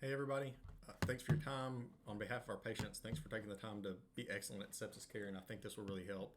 Hey everybody, thanks for your time. On behalf of our patients, thanks for taking the time to be excellent at sepsis care, and I think this will really help.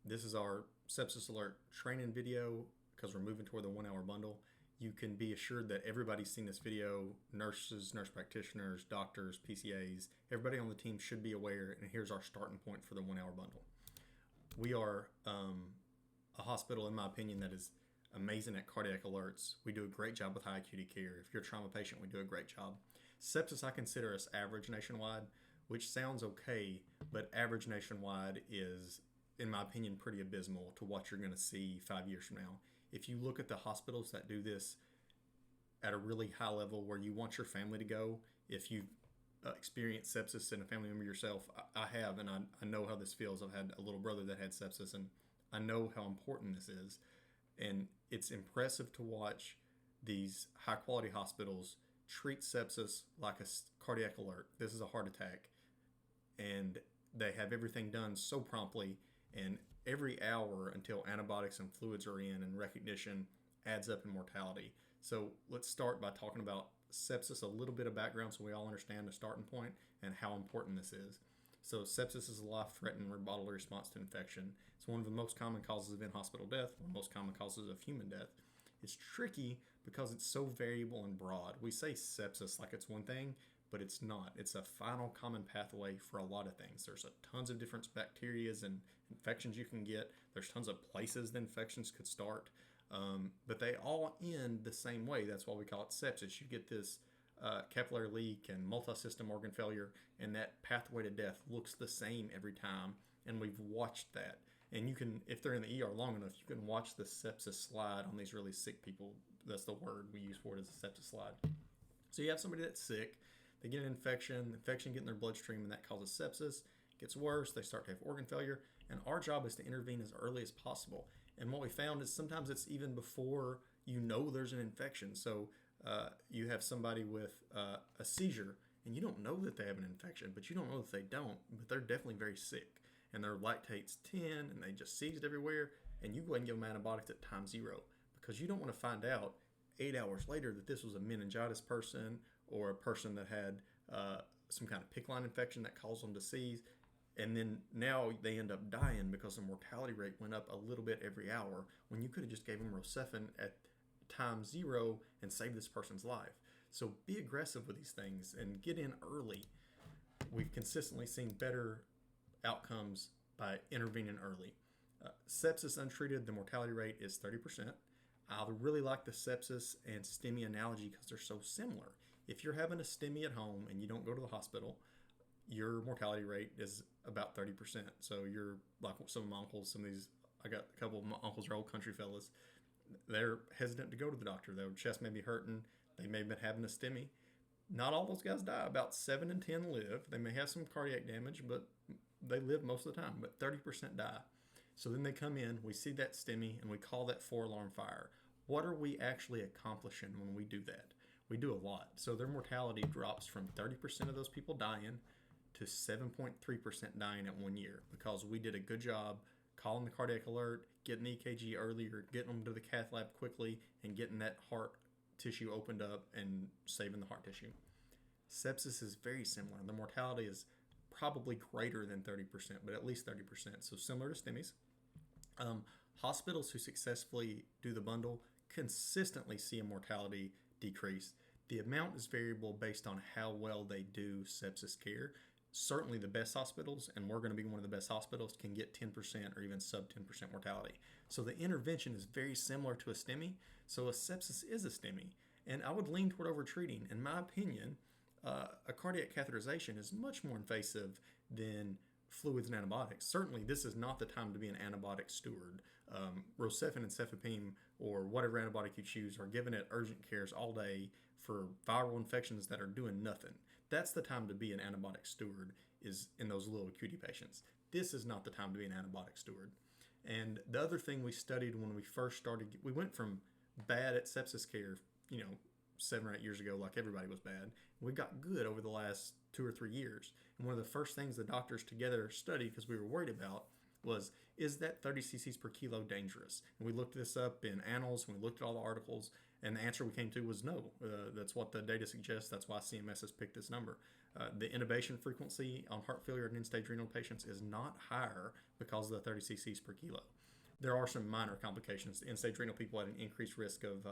This is our Sepsis Alert training video because we're moving toward the 1 hour bundle. You can be assured that everybody's seen this video: nurses, nurse practitioners, doctors, PCAs, everybody on the team should be aware, and here's our starting point for the 1 hour bundle. We are a hospital, in my opinion, that is amazing at cardiac alerts. We do a great job with high acuity care. If you're a trauma patient, we do a great job. Sepsis, I consider us average nationwide, which sounds okay, but average nationwide is, in my opinion, pretty abysmal to what you're going to see 5 years from now. If you look at the hospitals that do this at a really high level where you want your family to go, if you've experienced sepsis in a family member yourself, I have, and I know how this feels. I've had a little brother that had sepsis, and I know how important this is. And it's impressive to watch these high quality hospitals treat sepsis like a cardiac alert. This is a heart attack. And they have everything done so promptly. And every hour until antibiotics and fluids are in and recognition adds up in mortality. So let's start by talking about sepsis, a little bit of background so we all understand the starting point and how important this is. So sepsis is a life-threatening bodily response to infection. It's one of the most common causes of in-hospital death, one of the most common causes of human death. It's tricky because it's so variable and broad. We say sepsis like it's one thing, but it's not. It's a final common pathway for a lot of things. There's tons of different bacteria and infections you can get. There's tons of places the infections could start, but they all end the same way. That's why we call it sepsis. You get this capillary leak and multi-system organ failure, and that pathway to death looks the same every time, and we've watched that. And you can, if they're in the ER long enough, you can watch the sepsis slide on these really sick people. That's the word we use for it, is a sepsis slide. So you have somebody that's sick, they get an infection, the infection gets in their bloodstream, and that causes sepsis. It gets worse, they start to have organ failure, and our job is to intervene as early as possible. And what we found is sometimes it's even before you know there's an infection. So you have somebody with a seizure, and you don't know that they have an infection, but you don't know that they don't, but they're definitely very sick. And their lactate's 10, and they just seized everywhere, and you go ahead and give them antibiotics at time 0 because you don't want to find out 8 hours later that this was a meningitis person or a person that had some kind of PICC line infection that caused them to seize, and then now they end up dying because the mortality rate went up a little bit every hour when you could have just gave them Rocephin at time 0 and save this person's life. So be aggressive with these things and get in early. We've consistently seen better outcomes by intervening early. Sepsis untreated, the mortality rate is 30%. I really like the sepsis and STEMI analogy because they're so similar. If you're having a STEMI at home and you don't go to the hospital, your mortality rate is about 30%. So you're like some of my uncles, I got a couple of my uncles are old country fellas. They're hesitant to go to the doctor. Their chest may be hurting. They may have been having a STEMI. Not all those guys die. About 7 in 10 live. They may have some cardiac damage, but they live most of the time. But 30% die. So then they come in, we see that STEMI, and we call that 4-alarm fire. What are we actually accomplishing when we do that? We do a lot. So their mortality drops from 30% of those people dying to 7.3% dying at 1 year because we did a good job calling the cardiac alert, getting the EKG earlier, getting them to the cath lab quickly, and getting that heart tissue opened up and saving the heart tissue. Sepsis is very similar. The mortality is probably greater than 30%, but at least 30%. So similar to STEMIs. Hospitals who successfully do the bundle consistently see a mortality decrease. The amount is variable based on how well they do sepsis care. Certainly the best hospitals, and we're going to be one of the best hospitals, can get 10% or even sub 10% mortality. So the intervention is very similar to a STEMI. So a sepsis is a STEMI. And I would lean toward overtreating. In my opinion, a cardiac catheterization is much more invasive than fluids and antibiotics. Certainly this is not the time to be an antibiotic steward. Rocephin and cefepime or whatever antibiotic you choose are given at urgent cares all day for viral infections that are doing nothing. That's the time to be an antibiotic steward, is in those low acuity patients. This is not the time to be an antibiotic steward. And the other thing we studied when we first started, we went from bad at sepsis care, 7 or 8 years ago, like everybody was bad. We got good over the last 2 or 3 years. And one of the first things the doctors together studied, because we were worried about, was, is that 30 cc's per kilo dangerous? And we looked this up in annals, and we looked at all the articles, And the answer we came to was no. That's what the data suggests. That's why CMS has picked this number. The intubation frequency on heart failure in end-stage renal patients is not higher because of the 30 cc's per kilo. There are some minor complications. End-stage renal people had an increased risk of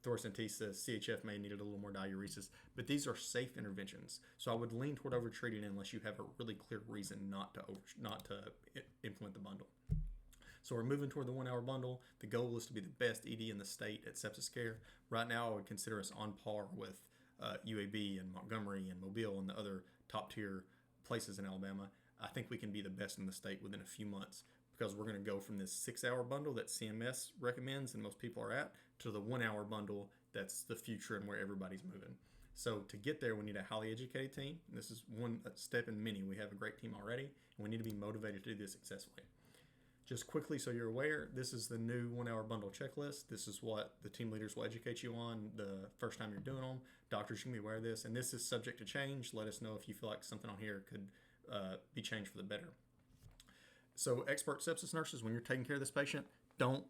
thoracentesis, CHF may need a little more diuresis, but these are safe interventions. So I would lean toward overtreating unless you have a really clear reason not to implement the bundle. So we're moving toward the 1 hour bundle. The goal is to be the best ED in the state at sepsis care. Right now, I would consider us on par with UAB and Montgomery and Mobile and the other top tier places in Alabama. I think we can be the best in the state within a few months because we're going to go from this 6 hour bundle that CMS recommends and most people are at to the 1 hour bundle that's the future and where everybody's moving. So to get there, we need a highly educated team. This is one step in many. We have a great team already, and we need to be motivated to do this successfully. Just quickly, so you're aware, this is the new 1 hour bundle checklist. This is what the team leaders will educate you on the first time you're doing them. Doctors can be aware of this, and this is subject to change. Let us know if you feel like something on here could be changed for the better. So expert sepsis nurses, when you're taking care of this patient, don't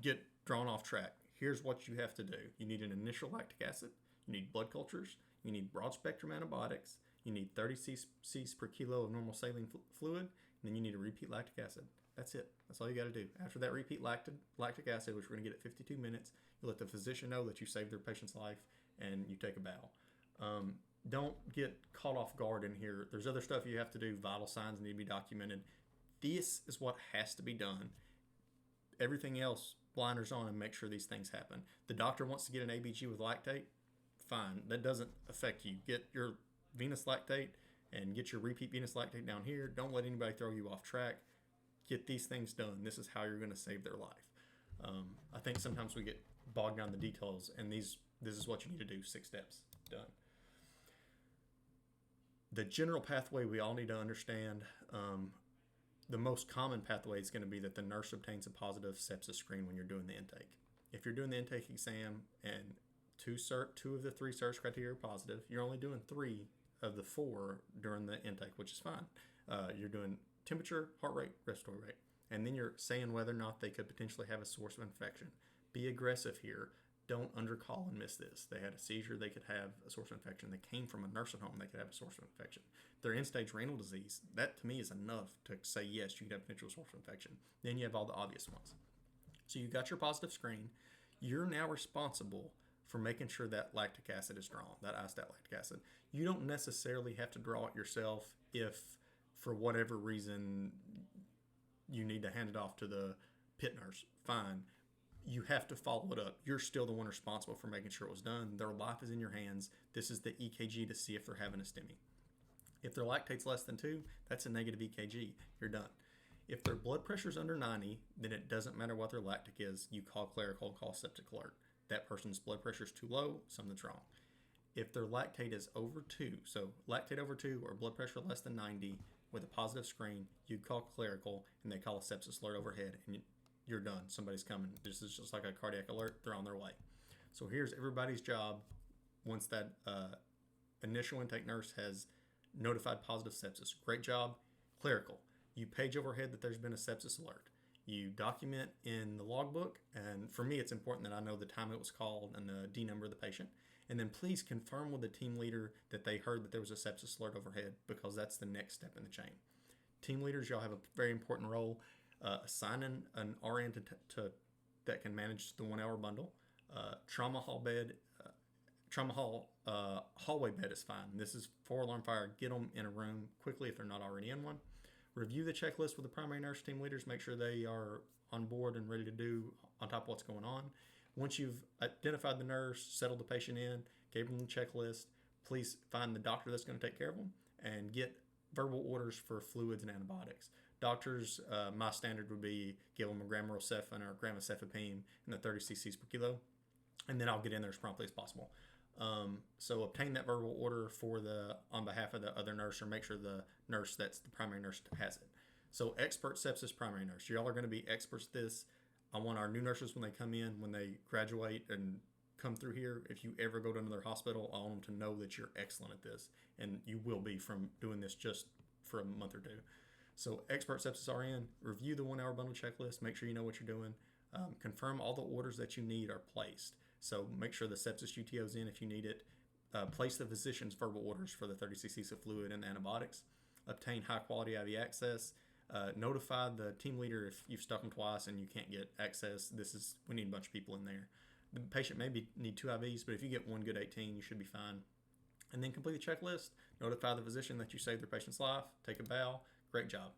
get drawn off track. Here's what you have to do. You need an initial lactic acid. You need blood cultures. You need broad spectrum antibiotics. You need 30 cc's per kilo of normal saline fluid. And then you need a repeat lactic acid. That's it. That's all you got to do. After that repeat lactic acid, which we're going to get at 52 minutes, you let the physician know that you saved their patient's life and you take a bow. Don't get caught off guard in here. There's other stuff you have to do. Vital signs need to be documented. This is what has to be done. Everything else, blinders on and make sure these things happen. The doctor wants to get an ABG with lactate. Fine. That doesn't affect you. Get your venous lactate and get your repeat venous lactate down here. Don't let anybody throw you off track. Get these things done. This is how you're going to save their life. I think sometimes we get bogged down in the details, and this is what you need to do. 6 steps. Done. The general pathway we all need to understand. The most common pathway is going to be that the nurse obtains a positive sepsis screen when you're doing the intake. If you're doing the intake exam and 2 of the 3 search criteria are positive, you're only doing 3 of the 4 during the intake, which is fine. You're doing temperature, heart rate, respiratory rate, and then you're saying whether or not they could potentially have a source of infection. Be aggressive here. Don't undercall and miss this. They had a seizure, they could have a source of infection. They came from a nursing home, they could have a source of infection. Their end-stage renal disease, that to me is enough to say, yes, you could have a potential source of infection. Then you have all the obvious ones. So you got your positive screen. You're now responsible for making sure that lactic acid is drawn, that isostat lactic acid. You don't necessarily have to draw it yourself if, for whatever reason, you need to hand it off to the pit nurse. Fine. You have to follow it up. You're still the one responsible for making sure it was done. Their life is in your hands. This is the EKG to see if they're having a STEMI. If their lactate's less than 2, that's a negative EKG. You're done. If their blood pressure's under 90, then it doesn't matter what their lactic is. You call clerical, call septic alert. That person's blood pressure is too low, something's wrong. If their lactate is over 2, so lactate over 2 or blood pressure less than 90 with a positive screen, you call clerical and they call a sepsis alert overhead and you're done. Somebody's coming. This is just like a cardiac alert. They're on their way. So here's everybody's job once that initial intake nurse has notified positive sepsis. Great job. Clerical. You page overhead that there's been a sepsis alert. You document in the logbook, and for me it's important that I know the time it was called and the D number of the patient. And then please confirm with the team leader that they heard that there was a sepsis alert overhead, because that's the next step in the chain. Team leaders, y'all have a very important role. Assigning an RN that can manage the 1 hour bundle. Trauma hallway bed is fine. This is 4-alarm fire. Get them in a room quickly if they're not already in one. Review the checklist with the primary nurse team leaders. Make sure they are on board and ready to do on top of what's going on. Once you've identified the nurse, settled the patient in, gave them the checklist, please find the doctor that's going to take care of them and get verbal orders for fluids and antibiotics. Doctors, my standard would be give them a grammarocefin or gramacefepine in the 30 cc's per kilo, and then I'll get in there as promptly as possible. So obtain that verbal order on behalf of the other nurse, or make sure the nurse that's the primary nurse has it. So expert sepsis primary nurse. Y'all are going to be experts at this. I want our new nurses when they come in, when they graduate and come through here, if you ever go to another hospital, I want them to know that you're excellent at this, and you will be from doing this just for a month or two. So expert sepsis RN, review the 1 hour bundle checklist, make sure you know what you're doing. Confirm all the orders that you need are placed. So make sure the sepsis UTO is in if you need it. Place the physician's verbal orders for the 30 cc's of fluid and the antibiotics. Obtain high quality IV access. Notify the team leader if you've stuck them twice and you can't get access. We need a bunch of people in there. The patient may need 2 IVs, but if you get one good 18, you should be fine. And then complete the checklist. Notify the physician that you saved their patient's life. Take a bow. Great job.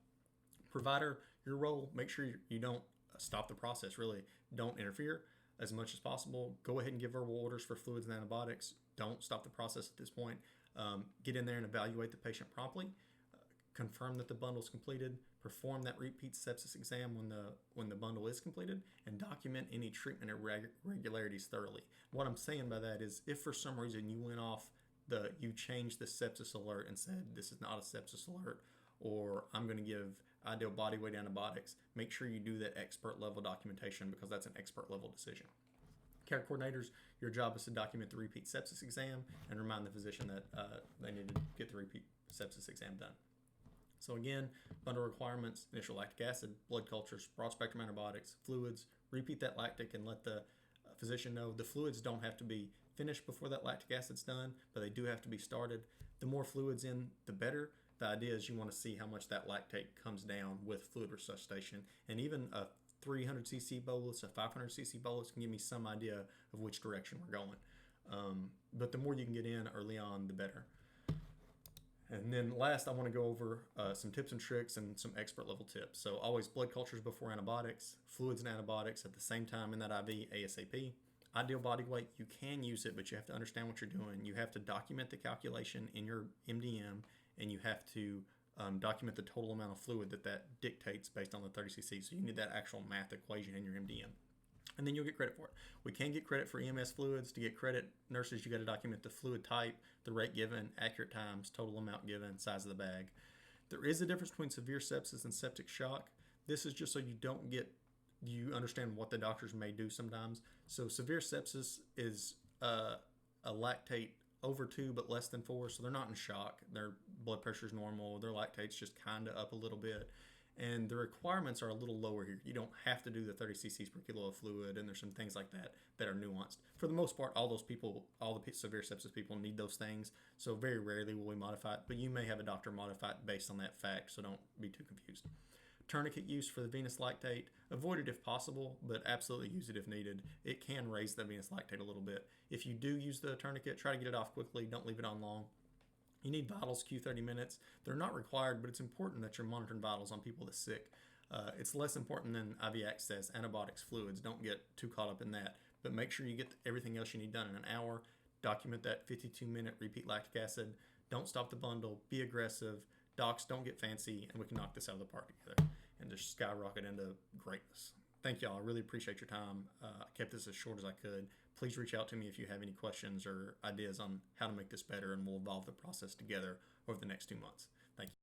Provider, your role, make sure you don't stop the process, really. Don't interfere as much as possible. Go ahead and give verbal orders for fluids and antibiotics. Don't stop the process at this point. Get in there and evaluate the patient promptly. Confirm that the bundle is completed. Perform that repeat sepsis exam when the bundle is completed, and document any treatment irregularities thoroughly. What I'm saying by that is, if for some reason you changed the sepsis alert and said this is not a sepsis alert, or I'm going to give ideal body weight antibiotics, make sure you do that expert level documentation, because that's an expert level decision. Care coordinators, your job is to document the repeat sepsis exam and remind the physician that they need to get the repeat sepsis exam done. So again, bundle requirements: initial lactic acid, blood cultures, broad spectrum antibiotics, fluids. Repeat that lactic and let the physician know the fluids don't have to be finished before that lactic acid's done, but they do have to be started. The more fluids in, the better. The idea is you want to see how much that lactate comes down with fluid resuscitation, and even a 300 cc bolus, a 500 cc bolus can give me some idea of which direction we're going. But the more you can get in early on, the better. And then last, I want to go over some tips and tricks and some expert level tips. So always blood cultures before antibiotics, fluids and antibiotics at the same time in that IV ASAP. Ideal body weight, you can use it, but you have to understand what you're doing. You have to document the calculation in your MDM, and you have to document the total amount of fluid that dictates based on the 30 cc. So you need that actual math equation in your MDM. And then you'll get credit for it. We can get credit for EMS fluids. To get credit, nurses, you got to document the fluid type, the rate given, accurate times, total amount given, size of the bag. There is a difference between severe sepsis and septic shock. This is just so you understand what the doctors may do sometimes. So severe sepsis is a lactate over 2 but less than 4, so they're not in shock. Their blood pressure is normal. Their lactate's just kind of up a little bit. And the requirements are a little lower here. You don't have to do the 30 cc's per kilo of fluid, and there's some things like that are nuanced. For the most part, all the severe sepsis people need those things, so very rarely will we modify it, but you may have a doctor modify it based on that fact, so don't be too confused. Tourniquet use for the venous lactate, avoid it if possible, but absolutely use it if needed. It can raise the venous lactate a little bit. If you do use the tourniquet, try to get it off quickly. Don't leave it on long. You need vitals Q30 minutes. They're not required, but it's important that you're monitoring vitals on people that's sick. It's less important than IV access, antibiotics, fluids. Don't get too caught up in that, but make sure you get everything else you need done in an hour. Document that 52-minute repeat lactic acid. Don't stop the bundle. Be aggressive. Docs, don't get fancy, and we can knock this out of the park together and just skyrocket into greatness. Thank y'all. I really appreciate your time. I kept this as short as I could. Please reach out to me if you have any questions or ideas on how to make this better, and we'll evolve the process together over the next 2 months. Thank you.